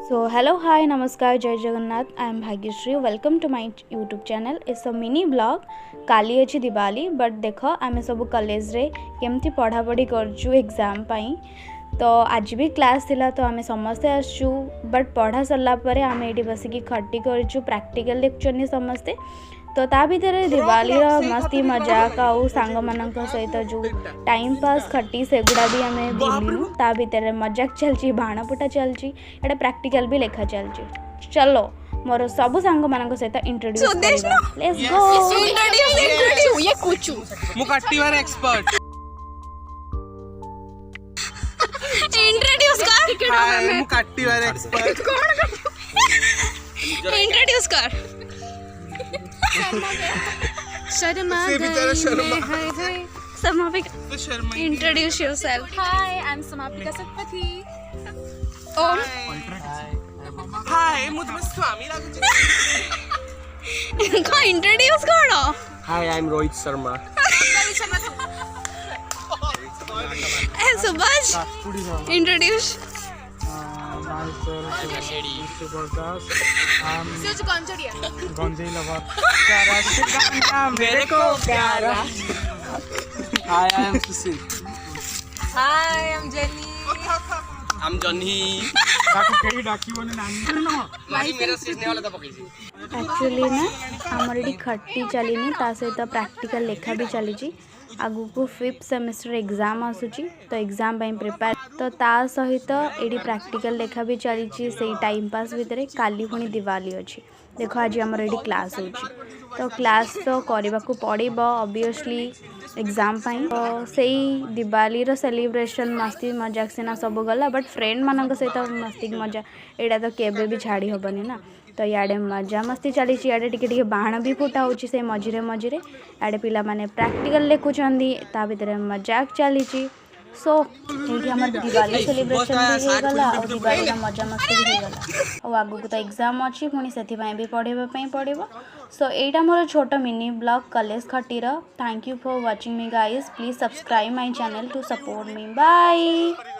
So hello, hi, namaskar, jai Jagannath. I am Bhagyashree. Welcome to my YouTube channel. It's a mini vlog. काली अछि Diwali but देख आम सब college रे केमती पढ़ा पढ़ी करछु एग्जाम पाई तो आज भी क्लास थिला तो आम समस्ते आसछु बट पढ़ा सरला परे आम एठी बसिकी खट्टी करछु प्रैक्टिकल लेक्चर समस्ते तो ता भीतर दिवाली मस्ती मजाक आउ सांग मानक सहित जो टाइम पास खट्टी सेगुड़ा भी आम बुलू ता भीतर मजाक चलची बाण फुटा चलची एटा प्रैक्टिकल भी लेखा चलची चलो मोर सब सांग मानक सहित इंट्रोड्यूस करबा लेट्स गो इंट्रोड्यूस ये कुचू मु कट्टीवार एक्सपर्ट इंट्रोड्यूस कर हाय मु कट्टीवार एक्सपर्ट इंट्रोड्यूस कर शर्मा से बेचारा शर्मा हाय हाय समापिका तो Sharma introduce yourself Hi, I'm Samapika Satpathy. ओम हाय मु तुम्हें स्वामी लागु को इंट्रोड्यूस करो Hi, I'm Rohit Sharma. A Subhash introduce Such Gonjaria. मेरे को प्यारा Hi, I am Susil. Hi, I'm Jenny. I'm Johnny. मेरा सीजने वाला था पकड़ी एक्चुअली ना आमर ये खट्टी चलीनी ता सहित प्रैक्टिकल लेखा भी चली आगु को 5th सेमेस्टर एग्जाम आसूची तो एग्जाम पाई प्रिपेयर तो ता सहित एडी प्रैक्टिकल लेखा भी चली से टाइम पास भितर काली पुणी दिवाली अच्छी देखो आज आमर ये क्लास होची तो क्लास तो करने को पड़ो ऑब्वियसली एग्जाम पाई तो सही दिवाली रो सेलिब्रेशन मस्ती मजाक सिना सब गला बट फ्रेंड मानक सहित मस्ती मजा एटा तो केबे भी छाड़ी होबनी ना तो इे मजा मस्ती चली इे टे बाण भी फुटा होची से मझिरे मझिरे इे पिला माने प्रैक्टिकल लेखुचंदी ता भीतर मजाक चली सो ये आम दिवाली सेलिब्रेशन भी हो गला और दिवाली का मजा मस्ती भी हो गला और आगु को तो एग्जाम अच्छी पुणी से भी पढ़ाई पड़ो सो एटा मोर छोट मिनी ब्लॉग कॉलेज खटीर thank you for watching me guys please subscribe my channel to support me bye.